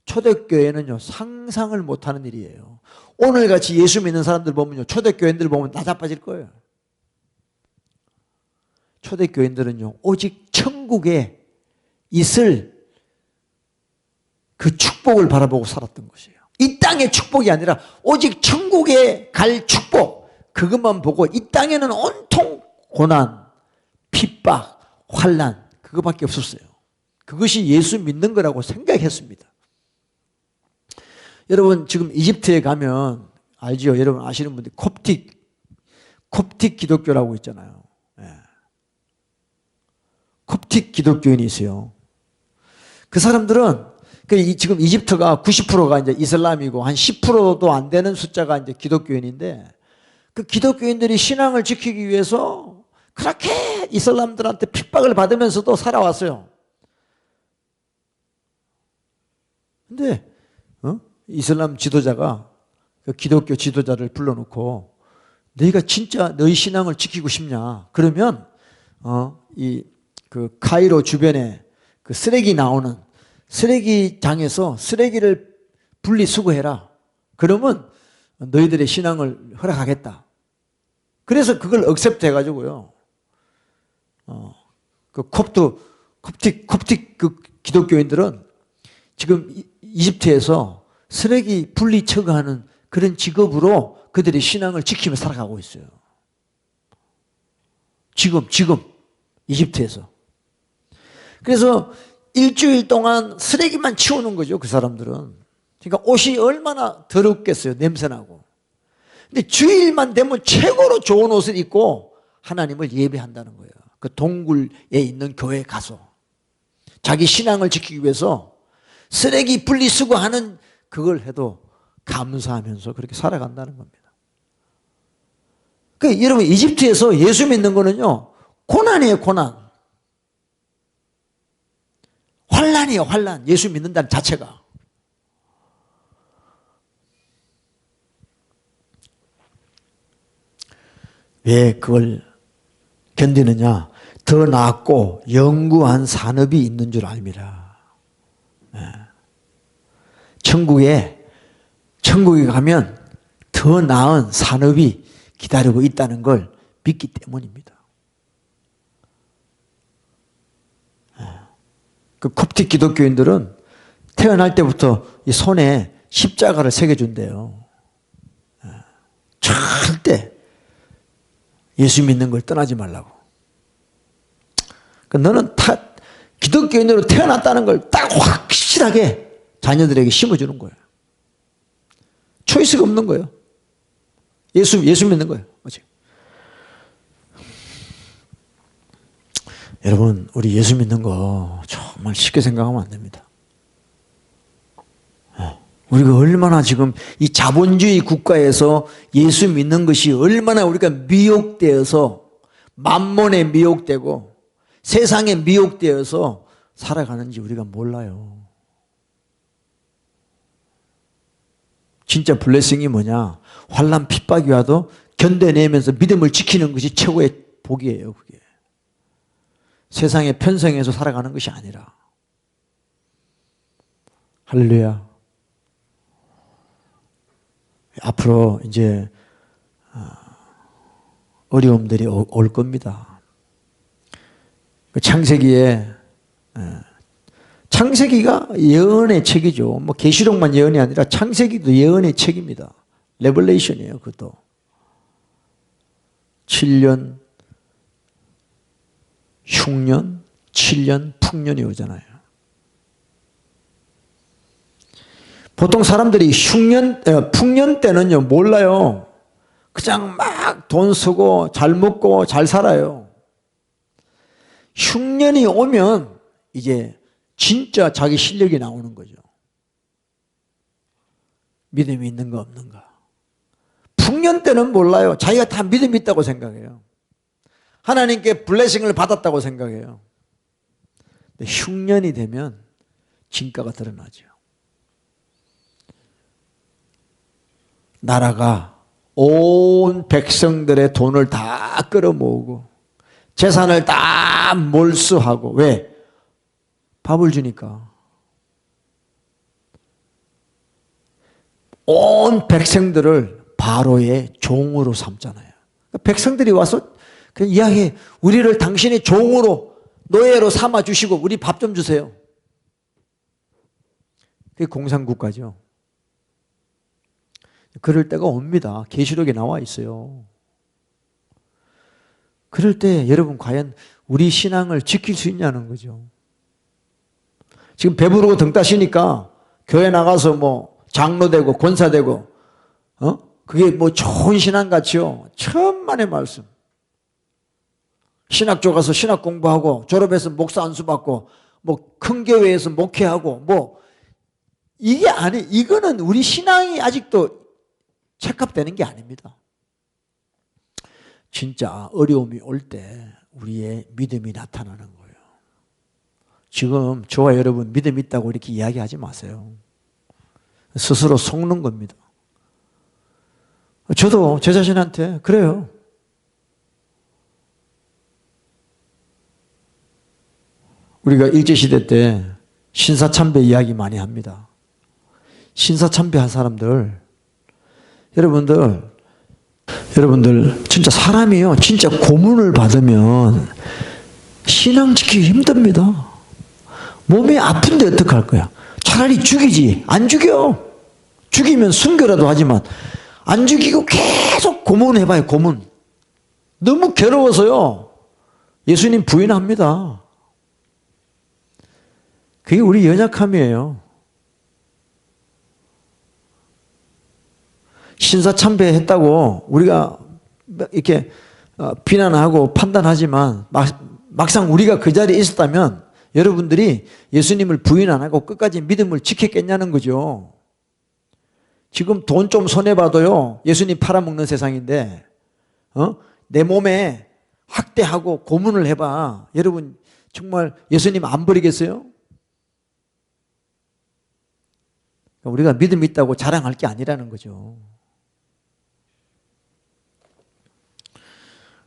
초대교회는요, 상상을 못하는 일이에요. 오늘같이 예수 믿는 사람들 보면요, 초대교회인들 보면 나자빠질 거예요. 초대교회인들은요, 오직 천국에 있을 그 축복을 바라보고 살았던 것이에요. 이 땅의 축복이 아니라 오직 천국에 갈 축복, 그것만 보고 이 땅에는 온통 고난, 핍박, 환난, 그거밖에 없었어요. 그것이 예수 믿는 거라고 생각했습니다. 여러분, 지금 이집트에 가면 알죠? 여러분 아시는 분들 콥틱 기독교라고 있잖아요. 예. 콥틱 기독교인이 있어요. 그 사람들은 지금 이집트가 90%가 이제 이슬람이고 한 10%도 안 되는 숫자가 이제 기독교인인데, 그 기독교인들이 신앙을 지키기 위해서 그렇게 이슬람들한테 핍박을 받으면서도 살아왔어요. 근데 이슬람 지도자가 그 기독교 지도자를 불러놓고 너희가 진짜 너희 신앙을 지키고 싶냐? 그러면 그 카이로 주변에 그 쓰레기 나오는 쓰레기장에서 쓰레기를 분리수거해라. 그러면 너희들의 신앙을 허락하겠다. 그래서 그걸 억셉트 해가지고요. 그 콥틱 그 기독교인들은 지금 이집트에서 쓰레기 분리 처리하는 그런 직업으로 그들의 신앙을 지키며 살아가고 있어요. 지금 이집트에서. 그래서 일주일 동안 쓰레기만 치우는 거죠, 그 사람들은. 그러니까 옷이 얼마나 더럽겠어요, 냄새나고. 근데 주일만 되면 최고로 좋은 옷을 입고 하나님을 예배한다는 거예요. 그 동굴에 있는 교회에 가서 자기 신앙을 지키기 위해서 쓰레기 분리수거하는 그걸 해도 감사하면서 그렇게 살아간다는 겁니다. 그러니까 여러분, 이집트에서 예수 믿는 거는요, 고난이에요, 고난. 환난이에요, 환난. 예수 믿는다는 자체가. 왜 그걸 견디느냐? 더 낫고 영구한 산업이 있는 줄 알미라. 천국에 가면 더 나은 산업이 기다리고 있다는 걸 믿기 때문입니다. 그 콥틱 기독교인들은 태어날 때부터 이 손에 십자가를 새겨준대요. 절대 예수 믿는 걸 떠나지 말라고. 너는 기독교인으로 태어났다는 걸 딱 확실하게 자녀들에게 심어주는 거예요. 초이스가 없는 거예요. 예수 믿는 거예요. 아직. 여러분, 우리 예수 믿는 거 정말 쉽게 생각하면 안 됩니다. 우리가 얼마나 지금 이 자본주의 국가에서 예수 믿는 것이 얼마나 우리가 미혹되어서 만몬에 미혹되고 세상에 미혹되어서 살아가는지 우리가 몰라요. 진짜 블레싱이 뭐냐? 환난 핍박이 와도 견뎌내면서 믿음을 지키는 것이 최고의 복이에요. 그게. 세상에 편성해서 살아가는 것이 아니라. 할렐루야. 앞으로 이제 어려움들이 올 겁니다. 창세기가 예언의 책이죠. 뭐 계시록만 예언이 아니라 창세기도 예언의 책입니다. 레벌레이션이에요. 그것도 7년, 흉년, 7년, 풍년이 오잖아요. 보통 사람들이 풍년 때는요 몰라요. 그냥 막 돈 쓰고 잘 먹고 잘 살아요. 흉년이 오면 이제 진짜 자기 실력이 나오는 거죠. 믿음이 있는가 없는가. 풍년 때는 몰라요. 자기가 다 믿음이 있다고 생각해요. 하나님께 블레싱을 받았다고 생각해요. 근데 흉년이 되면 진가가 드러나죠. 나라가 온 백성들의 돈을 다 끌어모으고 재산을 다 몰수하고, 왜? 밥을 주니까. 온 백성들을 바로의 종으로 삼잖아요. 백성들이 와서 그냥 이야기해. 우리를 당신의 종으로, 노예로 삼아주시고 우리 밥 좀 주세요. 그게 공산국가죠. 그럴 때가 옵니다. 계시록에 나와 있어요. 그럴 때 여러분 과연 우리 신앙을 지킬 수 있냐는 거죠. 지금 배부르고 등 따시니까 교회 나가서 뭐 장로 되고 권사 되고 그게 뭐 좋은 신앙 같지요. 천만의 말씀. 신학교 가서 신학 공부하고 졸업해서 목사 안수 받고 뭐 큰 교회에서 목회하고 뭐 이게 이거는 우리 신앙이 아직도 체크되는 게 아닙니다. 진짜 어려움이 올 때 우리의 믿음이 나타나는 거예요. 지금 저와 여러분 믿음 있다고 이렇게 이야기하지 마세요. 스스로 속는 겁니다. 저도 제 자신한테 그래요. 우리가 일제시대 때 신사참배 이야기 많이 합니다. 신사참배한 사람들, 여러분들 진짜 사람이요, 진짜 고문을 받으면 신앙 지키기 힘듭니다. 몸이 아픈데 어떡할 거야? 차라리 죽이지. 안 죽여. 죽이면 순교라도 하지만 안 죽이고 계속 고문해봐요. 고문. 너무 괴로워서요 예수님 부인합니다. 그게 우리 연약함이에요. 신사참배했다고 우리가 이렇게 비난하고 판단하지만 막상 우리가 그 자리에 있었다면 여러분들이 예수님을 부인 안 하고 끝까지 믿음을 지켰겠냐는 거죠. 지금 돈 좀 손해봐도요 예수님 팔아먹는 세상인데 내 몸에 학대하고 고문을 해봐. 여러분 정말 예수님 안 버리겠어요? 우리가 믿음 있다고 자랑할 게 아니라는 거죠.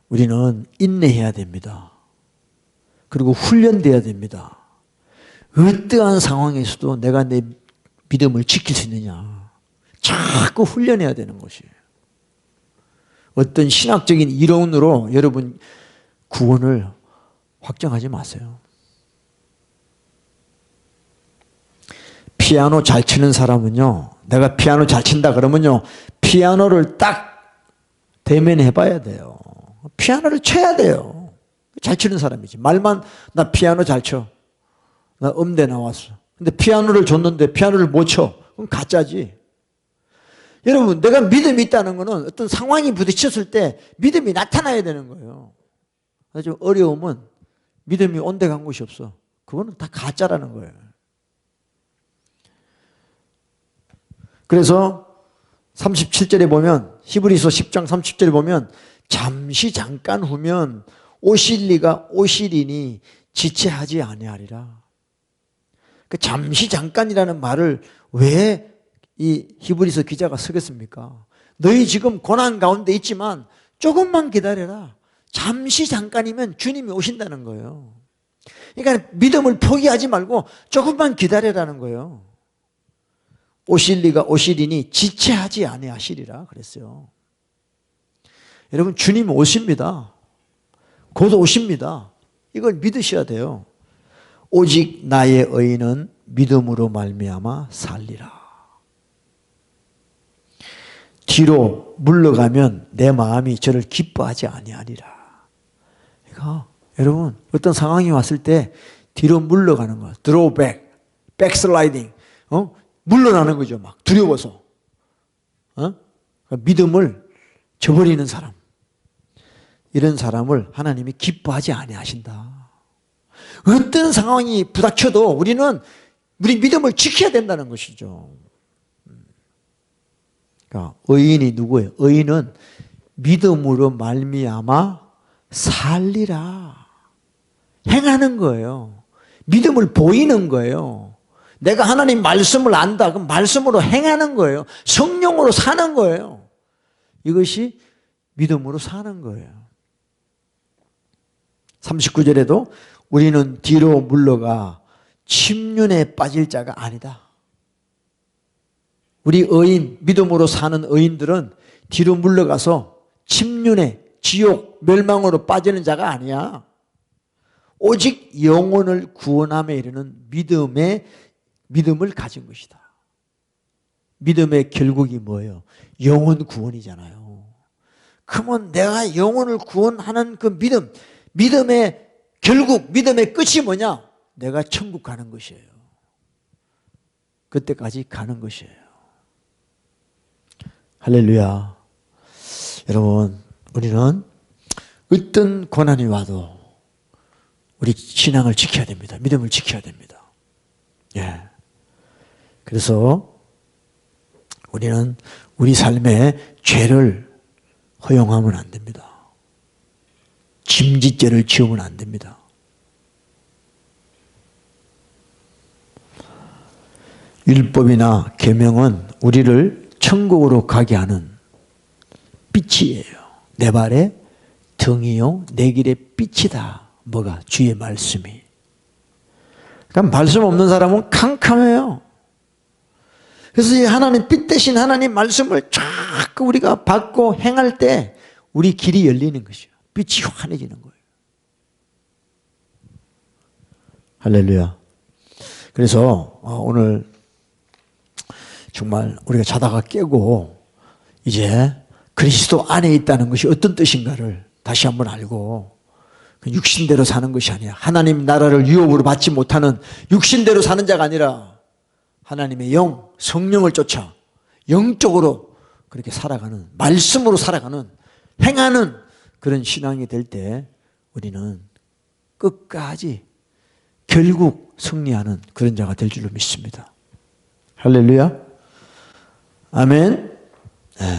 우리는 인내해야 됩니다. 그리고 훈련돼야 됩니다. 어떠한 상황에서도 내가 내 믿음을 지킬 수 있느냐. 자꾸 훈련해야 되는 것이에요. 어떤 신학적인 이론으로 여러분 구원을 확정하지 마세요. 피아노 잘 치는 사람은요, 내가 피아노 잘 친다 그러면요, 피아노를 딱 대면해 봐야 돼요. 피아노를 쳐야 돼요. 잘 치는 사람이지. 말만 나 피아노 잘 쳐. 나 음대 나왔어. 근데 피아노를 줬는데 피아노를 못 쳐. 그럼 가짜지. 여러분, 내가 믿음이 있다는 것은 어떤 상황이 부딪혔을 때 믿음이 나타나야 되는 거예요. 좀 어려움은 믿음이 온데 간 곳이 없어. 그거는 다 가짜라는 거예요. 그래서 37절에 보면, 히브리서 10장 30절에 보면 잠시 잠깐 후면 오실 리가 오시리니 지체하지 아니하리라. 그 잠시 잠깐이라는 말을 왜 이 히브리서 기자가 쓰겠습니까? 너희 지금 고난 가운데 있지만 조금만 기다려라. 잠시 잠깐이면 주님이 오신다는 거예요. 그러니까 믿음을 포기하지 말고 조금만 기다려라는 거예요. 오실 리가 오시리니 지체하지 아니하시리라 그랬어요. 여러분, 주님 오십니다. 곧 오십니다. 이걸 믿으셔야 돼요. 오직 나의 의인은 믿음으로 말미암아 살리라. 뒤로 물러가면 내 마음이 저를 기뻐하지 아니하리라. 그러니까 여러분 어떤 상황이 왔을 때 뒤로 물러가는 거, 드로우백, 백슬라이딩, 물러나는 거죠. 막 두려워서. 그러니까 믿음을 저버리는 사람, 이런 사람을 하나님이 기뻐하지 아니하신다. 어떤 상황이 부닥쳐도 우리는 우리 믿음을 지켜야 된다는 것이죠. 그러니까 의인이 누구예요? 의인은 믿음으로 말미암아 살리라. 행하는 거예요. 믿음을 보이는 거예요. 내가 하나님 말씀을 안다. 그럼 말씀으로 행하는 거예요. 성령으로 사는 거예요. 이것이 믿음으로 사는 거예요. 39절에도 우리는 뒤로 물러가 침륜에 빠질 자가 아니다. 우리 의인, 믿음으로 사는 의인들은 뒤로 물러가서 침륜에, 지옥, 멸망으로 빠지는 자가 아니야. 오직 영혼을 구원함에 이르는 믿음을 가진 것이다. 믿음의 결국이 뭐예요? 영혼 구원이잖아요. 그러면 내가 영혼을 구원하는 그 믿음의 결국, 믿음의 끝이 뭐냐? 내가 천국 가는 것이에요. 그때까지 가는 것이에요. 할렐루야. 여러분, 우리는 어떤 고난이 와도 우리 신앙을 지켜야 됩니다. 믿음을 지켜야 됩니다. 예. 그래서 우리는 우리 삶에 죄를 허용하면 안 됩니다. 짐짓죄를 지으면 안 됩니다. 율법이나 계명은 우리를 천국으로 가게 하는 빛이에요. 내 발의 등이요 내 길의 빛이다. 뭐가? 주의 말씀이. 그러니까 말씀 없는 사람은 캄캄해요. 그래서 이 하나님 빛 대신 하나님 말씀을 자꾸 우리가 받고 행할 때 우리 길이 열리는 것이요. 빛이 환해지는 거예요. 할렐루야. 그래서 오늘 정말 우리가 자다가 깨고 이제 그리스도 안에 있다는 것이 어떤 뜻인가를 다시 한번 알고 육신대로 사는 것이 아니야. 하나님 나라를 유업으로 받지 못하는 육신대로 사는 자가 아니라 하나님의 영, 성령을 쫓아 영적으로 그렇게 살아가는, 말씀으로 살아가는, 행하는 그런 신앙이 될 때 우리는 끝까지 결국 승리하는 그런 자가 될 줄로 믿습니다. 할렐루야. 아멘.